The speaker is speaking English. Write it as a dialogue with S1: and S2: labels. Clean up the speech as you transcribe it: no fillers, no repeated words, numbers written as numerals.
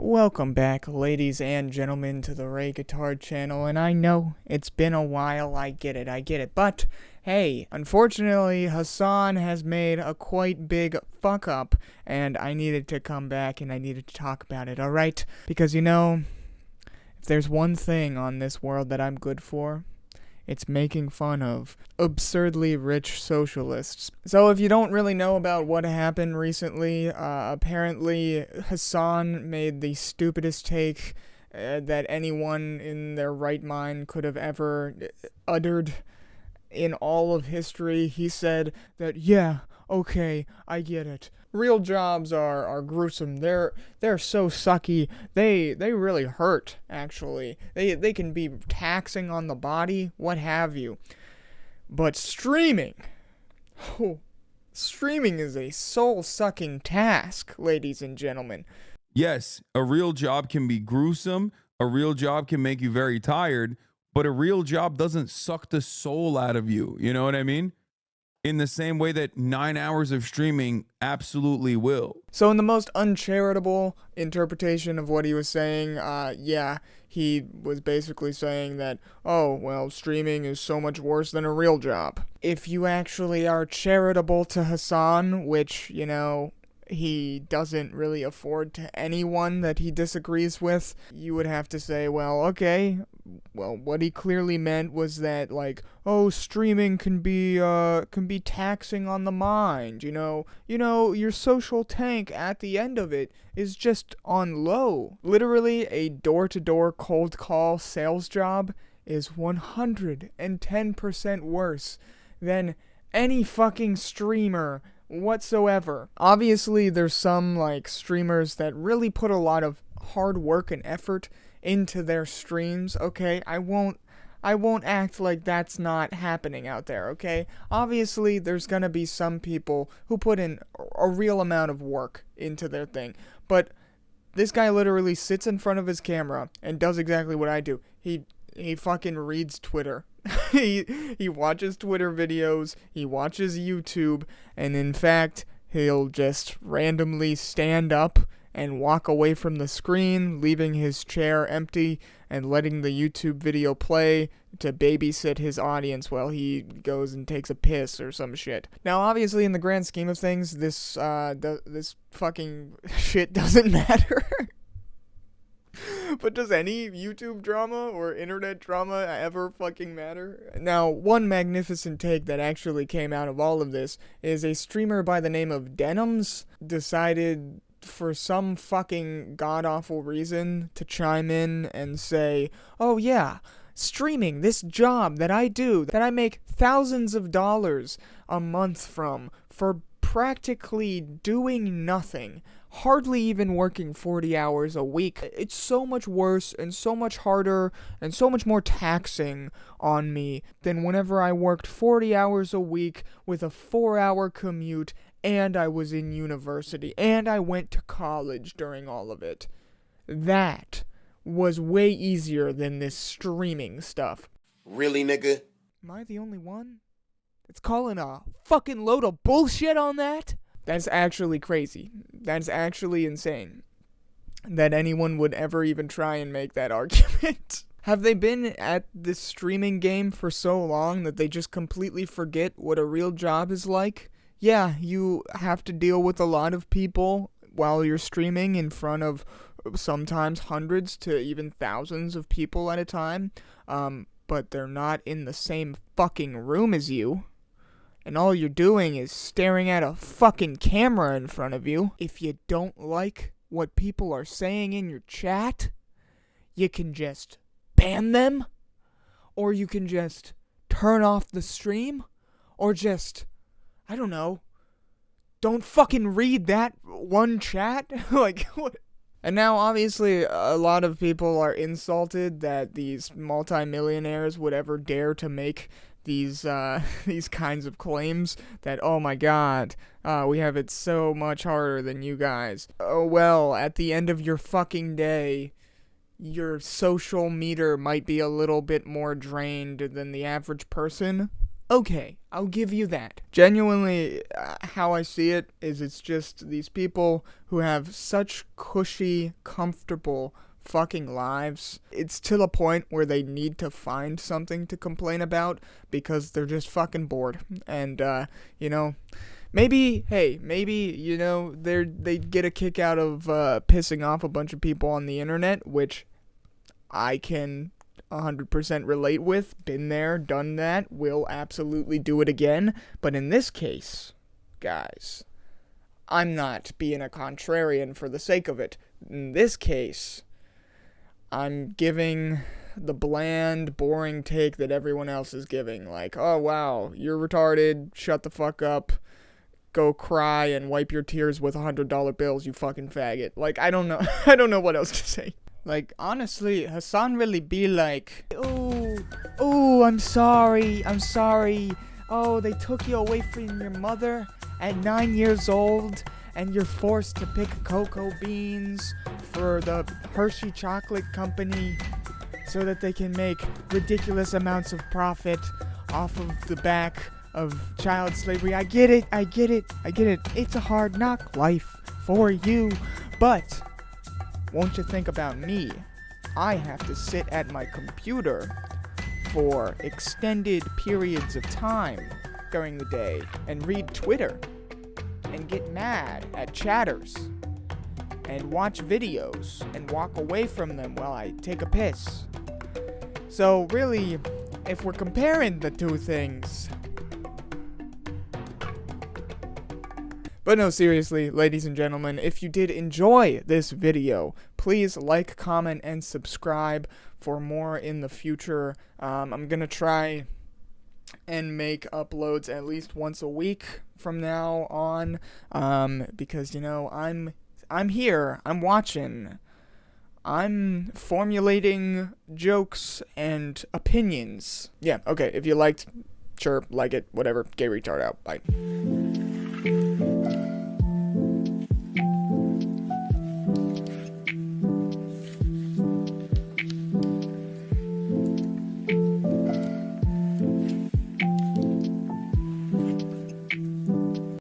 S1: Welcome back, ladies and gentlemen, to the Ray Guitar channel, and I know it's been a while, I get it, but hey, unfortunately, Hasan has made a quite big fuck-up, and I needed to come back and I needed to talk about it, alright? Because, you know, if there's one thing on this world that I'm good for, it's making fun of absurdly rich socialists. So if you don't really know about what happened recently, apparently Hasan made the stupidest take that anyone in their right mind could have ever uttered in all of history. He said that, yeah, okay, I get it. Real jobs are gruesome. They're so sucky. They really hurt, actually. They can be taxing on the body, what have you. But streaming, streaming is a soul-sucking task, ladies and gentlemen.
S2: Yes, a real job can be gruesome. A real job can make you very tired, but a real job doesn't suck the soul out of you. You know what I mean? In the same way that 9 hours of streaming absolutely will.
S1: So in the most uncharitable interpretation of what he was saying, he was basically saying that, oh, well, streaming is so much worse than a real job. If you actually are charitable to Hasan, which, you know, he doesn't really afford to anyone that he disagrees with, you would have to say, well, okay, well, what he clearly meant was that, like, oh, streaming can be taxing on the mind, you know, your social tank at the end of it is just on low. Literally, a door-to-door cold call sales job is 110% worse than any fucking streamer whatsoever. Obviously, there's some, like, streamers that really put a lot of hard work and effort into their streams, okay? I won't act like that's not happening out there, okay? Obviously, there's gonna be some people who put in a real amount of work into their thing, but this guy literally sits in front of his camera and does exactly what I do. He fucking reads Twitter. he watches Twitter videos, he watches YouTube, and in fact, he'll just randomly stand up and walk away from the screen, leaving his chair empty and letting the YouTube video play to babysit his audience while he goes and takes a piss or some shit. Now, obviously, in the grand scheme of things, this fucking shit doesn't matter. But does any YouTube drama or internet drama ever fucking matter? Now, one magnificent take that actually came out of all of this is a streamer by the name of Denims decided for some fucking god-awful reason to chime in and say, oh yeah, streaming, this job that I do, that I make thousands of dollars a month from, for practically doing nothing, hardly even working 40 hours a week. It's so much worse and so much harder and so much more taxing on me than whenever I worked 40 hours a week with a 4-hour commute and I was in university and I went to college during all of it. That was way easier than this streaming stuff.
S3: Really, nigga?
S1: Am I the only one that's calling a fucking load of bullshit on that? That's actually crazy. That's actually insane that anyone would ever even try and make that argument. Have they been at this streaming game for so long that they just completely forget what a real job is like? Yeah, you have to deal with a lot of people while you're streaming in front of sometimes hundreds to even thousands of people at a time, but they're not in the same fucking room as you. And all you're doing is staring at a fucking camera in front of you. If you don't like what people are saying in your chat, you can just ban them, or you can just turn off the stream, or just, I don't know, don't fucking read that one chat. Like, what? And now, obviously, a lot of people are insulted that these multimillionaires would ever dare to make these kinds of claims that, oh my god, we have it so much harder than you guys. Oh well, at the end of your fucking day, your social meter might be a little bit more drained than the average person, Okay, I'll give you that. Genuinely, how I see it is it's just these people who have such cushy, comfortable fucking lives. It's to the point where they need to find something to complain about because they're just fucking bored. And, maybe, they get a kick out of pissing off a bunch of people on the internet, which I can 100% relate with. Been there, done that, will absolutely do it again. But in this case, guys, I'm not being a contrarian for the sake of it. In this case, I'm giving the bland, boring take that everyone else is giving. Like, oh wow, you're retarded, shut the fuck up, go cry and wipe your tears with $100 bills, you fucking faggot. Like, I don't know. I don't know what else to say. Like, honestly, Hasan really be like, oh, I'm sorry. Oh, they took you away from your mother at 9 years old, and you're forced to pick cocoa beans for the Hershey Chocolate Company so that they can make ridiculous amounts of profit off of the back of child slavery. I get it. It's a hard knock life for you, but won't you think about me? I have to sit at my computer for extended periods of time during the day and read Twitter and get mad at chatters and watch videos and walk away from them while I take a piss. So really, if we're comparing the two things... But no, seriously, ladies and gentlemen, if you did enjoy this video, please like, comment, and subscribe for more in the future. I'm going to try and make uploads at least once a week from now on, because, I'm here, I'm watching, I'm formulating jokes and opinions. Yeah, okay, if you liked, sure, like it, whatever, gay retard out, bye.